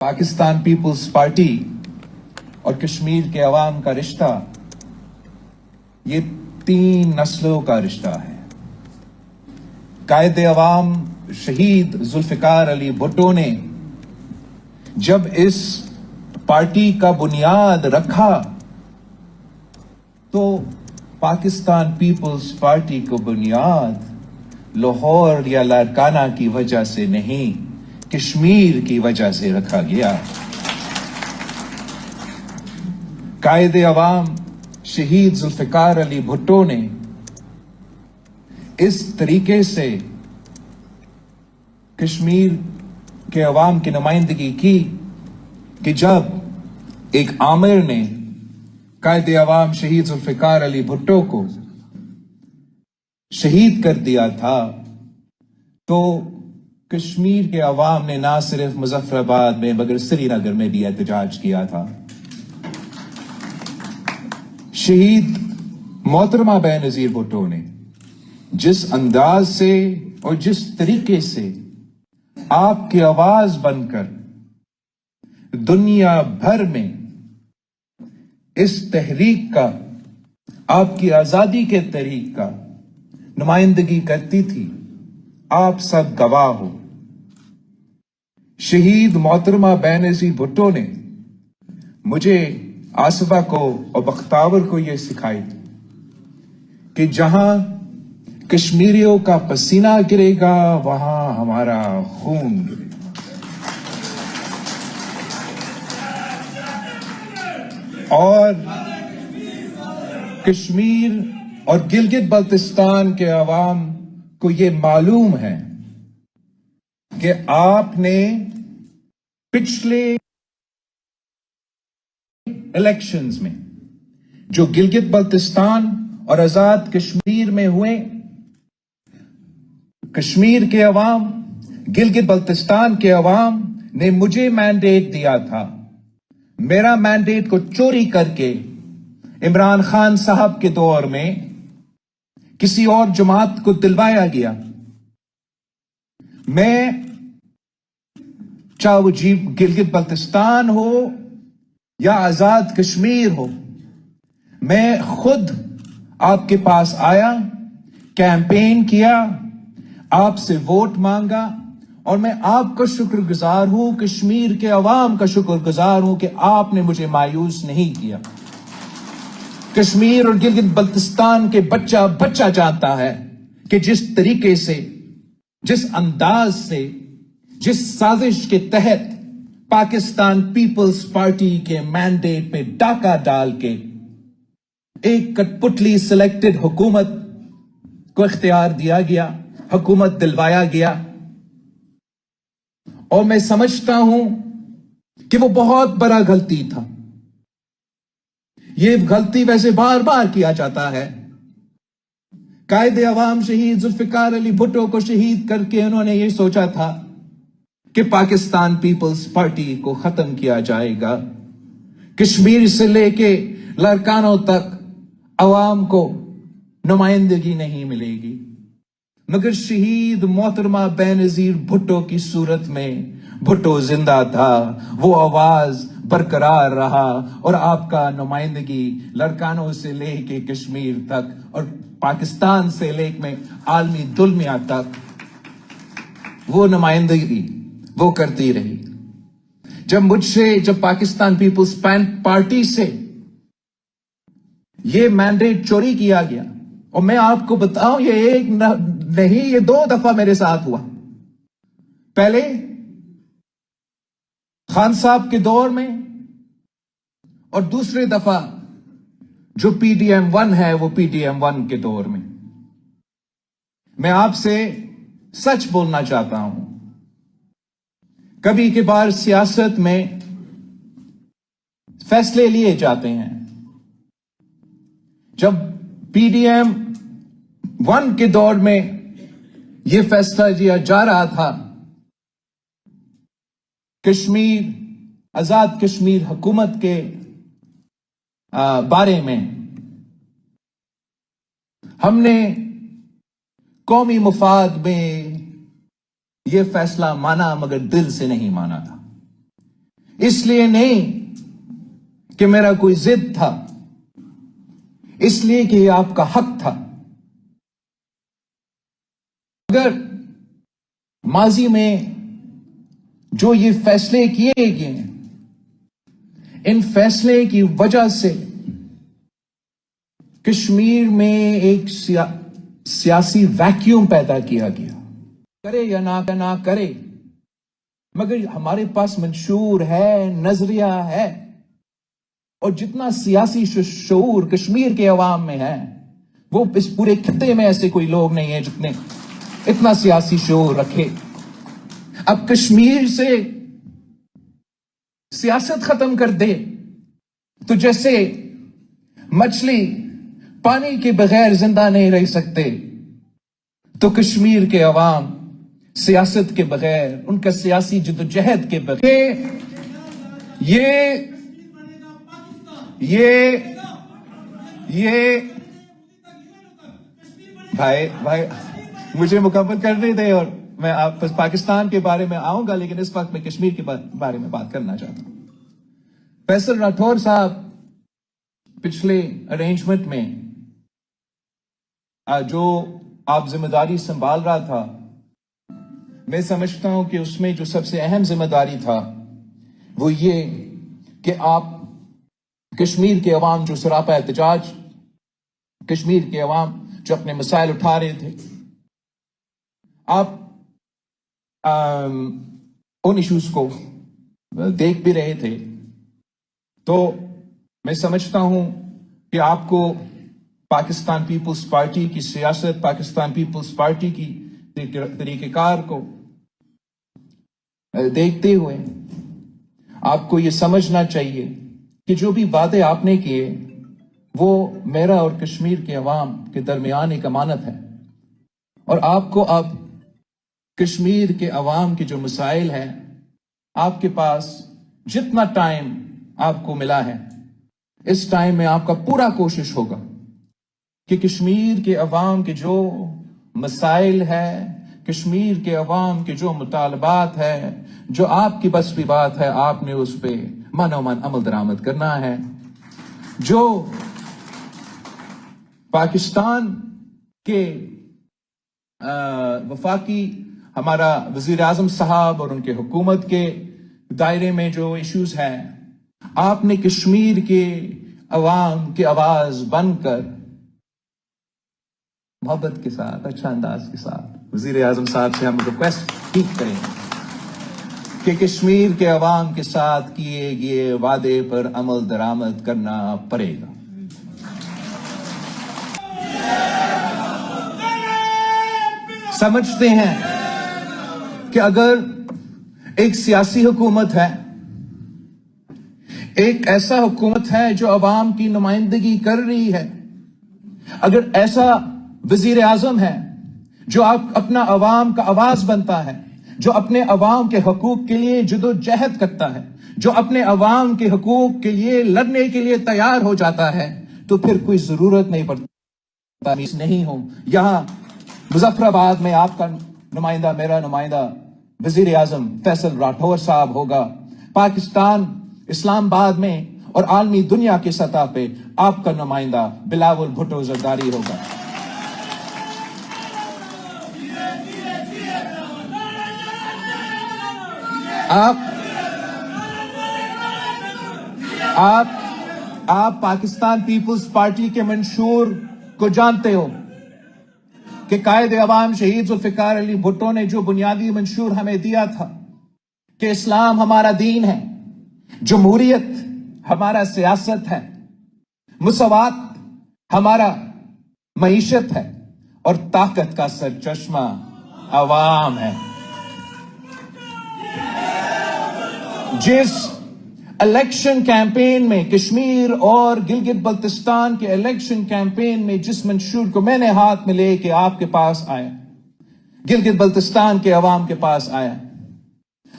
Pakistan Peoples party اور کشمیر کے عوام کا رشتہ یہ 3 نسلوں کا رشتہ ہے۔ قائد عوام شہید ذوالفقار علی بھٹو نے جب اس پارٹی کا بنیاد رکھا تو پاکستان پیپلز پارٹی کو بنیاد لاہور یا لاڑکانہ کی وجہ سے نہیں، کشمیر کی وجہ سے رکھا گیا۔ قائد عوام شہید ذوالفقار علی بھٹو نے اس طریقے سے کشمیر کے عوام کی نمائندگی کی کہ جب ایک آمر نے قائد عوام شہید ذوالفقار علی بھٹو کو شہید کر دیا تھا تو کشمیر کے عوام نے نہ صرف مظفر آباد میں مگر سری نگر میں بھی احتجاج کیا تھا۔ شہید محترمہ بے نظیر بھٹو نے جس انداز سے اور جس طریقے سے آپ کی آواز بن کر دنیا بھر میں اس تحریک کا، آپ کی آزادی کے تحریک کا نمائندگی کرتی تھی، آپ سب گواہ ہو۔ شہید محترمہ بے نظیر بھٹو نے مجھے، آصفہ کو اور بختاور کو یہ سکھائی کہ جہاں کشمیریوں کا پسینہ گرے گا وہاں ہمارا خون گرے گا۔ اور کشمیر اور گلگت بلتستان کے عوام کو یہ معلوم ہے کہ آپ نے پچھلے الیکشنز میں جو گلگت بلتستان اور آزاد کشمیر میں ہوئے، کشمیر کے عوام، گلگت بلتستان کے عوام نے مجھے مینڈیٹ دیا تھا۔ میرا مینڈیٹ کو چوری کر کے عمران خان صاحب کے دور میں کسی اور جماعت کو دلوایا گیا۔ میں چاہے وہ گلگت بلتستان ہو یا آزاد کشمیر ہو، میں خود آپ کے پاس آیا، کیمپین کیا، آپ سے ووٹ مانگا، اور میں آپ کا شکر گزار ہوں، کشمیر کے عوام کا شکر گزار ہوں کہ آپ نے مجھے مایوس نہیں کیا۔ کشمیر اور گلگت بلتستان کے بچہ جانتا ہے کہ جس طریقے سے، جس انداز سے، جس سازش کے تحت پاکستان پیپلز پارٹی کے مینڈیٹ پہ ڈاکہ ڈال کے ایک کٹ پتلی سلیکٹڈ حکومت کو اختیار دیا گیا، حکومت دلوایا گیا، اور میں سمجھتا ہوں کہ وہ بہت بڑا غلطی تھا۔ یہ غلطی ویسے بار بار کیا جاتا ہے۔ قائد عوام شہید ذوالفقار علی بھٹو کو شہید کر کے انہوں نے یہ سوچا تھا کہ پاکستان پیپلز پارٹی کو ختم کیا جائے گا، کشمیر سے لے کے لاڑکانوں تک عوام کو نمائندگی نہیں ملے گی، مگر شہید محترمہ بے نظیر بھٹو کی صورت میں بھٹو زندہ تھا، وہ آواز برقرار رہا، اور آپ کا نمائندگی لاڑکانوں سے لے کے کشمیر تک اور پاکستان سے لے کے عالمی دنیا تک وہ نمائندگی وہ کرتی رہی۔ جب پاکستان پیپلز پارٹی سے یہ مینڈیٹ چوری کیا گیا، اور میں آپ کو بتاؤں یہ ایک نہیں، یہ 2 دفعہ میرے ساتھ ہوا۔ پہلے خان صاحب کے دور میں، اور دوسری دفعہ جو پی ڈی ایم 1 ہے وہ پی ڈی ایم 1 کے دور میں۔ میں آپ سے سچ بولنا چاہتا ہوں، کبھی کبھار سیاست میں فیصلے لیے جاتے ہیں۔ جب پی ڈی ایم 1 کے دور میں یہ فیصلہ لیا جا رہا تھا کشمیر، آزاد کشمیر حکومت کے بارے میں، ہم نے قومی مفاد میں یہ فیصلہ مانا مگر دل سے نہیں مانا تھا، اس لیے نہیں کہ میرا کوئی ضد تھا، اس لیے کہ یہ آپ کا حق تھا۔ اگر ماضی میں جو یہ فیصلے کیے گئے ہیں، ان فیصلے کی وجہ سے کشمیر میں ایک سیاسی ویکیوم پیدا کیا گیا، کرے یا نہ کرے، مگر ہمارے پاس منشور ہے، نظریہ ہے، اور جتنا سیاسی شعور کشمیر کے عوام میں ہے، وہ اس پورے خطے میں ایسے کوئی لوگ نہیں ہیں جتنے اتنا سیاسی شعور رکھے۔ اب کشمیر سے سیاست ختم کر دے تو جیسے مچھلی پانی کے بغیر زندہ نہیں رہ سکتے، تو کشمیر کے عوام سیاست کے بغیر، ان کا سیاسی جدوجہد کے بغیر یہ بھائی مجھے مکمل کرنے دیں، اور میں آپ پاکستان کے بارے میں آؤں گا، لیکن اس وقت میں کشمیر کے بارے میں بات کرنا چاہتا ہوں۔ فیصل راٹھور صاحب پچھلے ارینجمنٹ میں جو آپ ذمہ داری سنبھال رہا تھا، میں سمجھتا ہوں کہ اس میں جو سب سے اہم ذمہ داری تھا وہ یہ کہ آپ کشمیر کے عوام جو سراپا احتجاج، کشمیر کے عوام جو اپنے مسائل اٹھا رہے تھے، آپ ان ایشوز کو دیکھ بھی رہے تھے، تو میں سمجھتا ہوں کہ آپ کو پاکستان پیپلز پارٹی کی سیاست، پاکستان پیپلز پارٹی کی طریقہ کار کو دیکھتے ہوئے آپ کو یہ سمجھنا چاہیے کہ جو بھی وعدے آپ نے کیے وہ میرا اور کشمیر کے عوام کے درمیان ایک امانت ہے، اور آپ کو اب کشمیر کے عوام کے جو مسائل ہیں، آپ کے پاس جتنا ٹائم آپ کو ملا ہے، اس ٹائم میں آپ کا پورا کوشش ہوگا کہ کشمیر کے عوام کے جو مسائل ہے، کشمیر کے عوام کے جو مطالبات ہے، جو آپ کی بس کی بات ہے، آپ نے اس پہ من و من عمل درآمد کرنا ہے۔ جو پاکستان کے وفاقی ہمارا وزیر اعظم صاحب اور ان کے حکومت کے دائرے میں جو ایشوز ہیں، آپ نے کشمیر کے عوام کی آواز بن کر محبت کے ساتھ، اچھا انداز کے ساتھ وزیر اعظم صاحب سے ہم ریکویسٹ ٹھیک کریں کہ کشمیر کے عوام کے ساتھ کیے گئے وعدے پر عمل درآمد کرنا پڑے گا۔ سمجھتے ہیں کہ اگر ایک سیاسی حکومت ہے، ایک ایسا حکومت ہے جو عوام کی نمائندگی کر رہی ہے، اگر ایسا وزیر اعظم ہے جو اپنا عوام کا آواز بنتا ہے، جو اپنے عوام کے حقوق کے لیے جدوجہد کرتا ہے، جو اپنے عوام کے حقوق کے لیے لڑنے کے لیے تیار ہو جاتا ہے، تو پھر کوئی ضرورت نہیں پڑتی نہیں ہوں یہاں مظفر آباد میں آپ کا نمائندہ، میرا نمائندہ وزیر اعظم فیصل راٹھور صاحب ہوگا، پاکستان اسلام آباد میں اور عالمی دنیا کی سطح پہ آپ کا نمائندہ بلاول بھٹو زرداری ہوگا۔ آپ پاکستان پیپلز پارٹی کے منشور کو جانتے ہو کہ قائد عوام شہید ذوالفقار علی بھٹو نے جو بنیادی منشور ہمیں دیا تھا کہ اسلام ہمارا دین ہے، جمہوریت ہمارا سیاست ہے، مساوات ہمارا معیشت ہے، اور طاقت کا سرچشمہ عوام ہے۔ جس الیکشن کیمپین میں، کشمیر اور گلگت بلتستان کے الیکشن کیمپین میں جس منشور کو میں نے ہاتھ میں لے کے آپ کے پاس آیا، گلگت بلتستان کے عوام کے پاس آیا،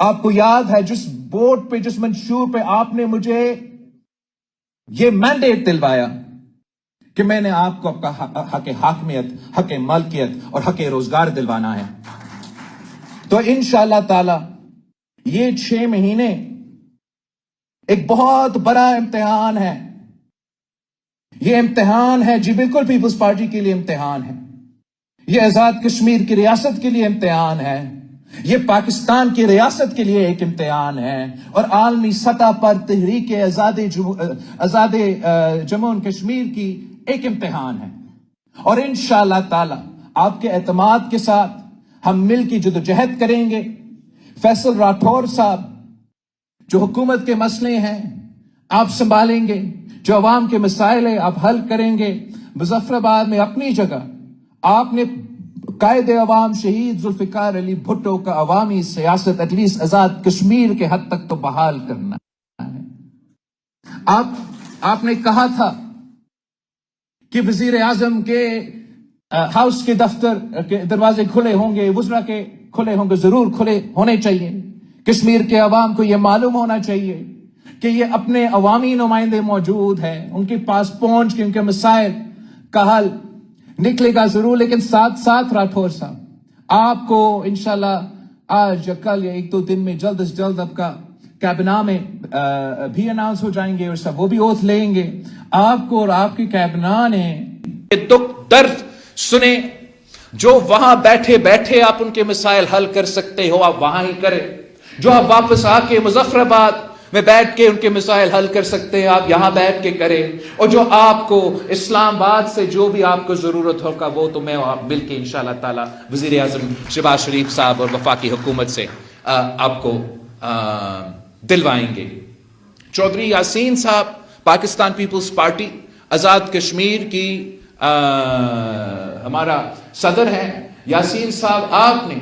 آپ کو یاد ہے جس بورڈ پہ، جس منشور پہ آپ نے مجھے یہ مینڈیٹ دلوایا کہ میں نے آپ کو آپ کا حق حاکمیت، حق ملکیت اور حق روزگار دلوانا ہے، تو انشاءاللہ تعالی یہ 6 مہینے ایک بہت بڑا امتحان ہے. یہ امتحان ہے جی بالکل پیپلز پارٹی کے لیے امتحان ہے. یہ آزاد کشمیر کی ریاست کے لیے امتحان ہے. یہ پاکستان کی ریاست کے لیے ایک امتحان ہے. اور عالمی سطح پر تحریک آزاد جموں و کشمیر کی ایک امتحان ہے. اور انشاءاللہ تعالی آپ کے اعتماد کے ساتھ ہم مل کی جدوجہد کریں گے. فیصل راٹھور صاحب، جو حکومت کے مسئلے ہیں آپ سنبھالیں گے، جو عوام کے مسائل ہیں آپ حل کریں گے. مظفر آباد میں اپنی جگہ آپ نے قائد عوام شہید ذوالفقار علی بھٹو کا عوامی سیاست ایٹ لیسٹ آزاد کشمیر کے حد تک تو بحال کرنا ہے. آپ نے کہا تھا کہ وزیر اعظم کے ہاؤس کے دفتر کے دروازے کھلے ہوں گے، وزراء کے کھلے ہوں گے، ضرور کھلے ہونے چاہیے. کشمیر کے عوام کو یہ معلوم ہونا چاہیے کہ یہ اپنے عوامی نمائندے موجود ہیں، ان کے پاس پہنچ کے ان کے مسائل کا حل نکلے گا ضرور. لیکن ساتھ ساتھ راٹھور صاحب آپ کو انشاءاللہ آج یا کل یا ایک دو دن میں جلد از جلد آپ کا کابینہ میں بھی اناؤنس ہو جائیں گے اور سب وہ بھی اوتھ لیں گے. آپ کو اور آپ کی کابینہ نے دکھ درد سنے، جو وہاں بیٹھے بیٹھے آپ ان کے مسائل حل کر سکتے ہو آپ وہاں ہی کریں. جو آپ واپس آ کے مظفر آباد میں بیٹھ کے ان کے مسائل حل کر سکتے ہیں آپ یہاں بیٹھ کے کریں. اور جو آپ کو اسلام آباد سے جو بھی آپ کو ضرورت ہوگا وہ تو میں آپ مل کے انشاءاللہ تعالی وزیر اعظم شہباز شریف صاحب اور وفاقی حکومت سے آپ کو دلوائیں گے. چودھری یاسین صاحب پاکستان پیپلز پارٹی آزاد کشمیر کی ہمارا صدر ہیں. یاسین صاحب آپ نے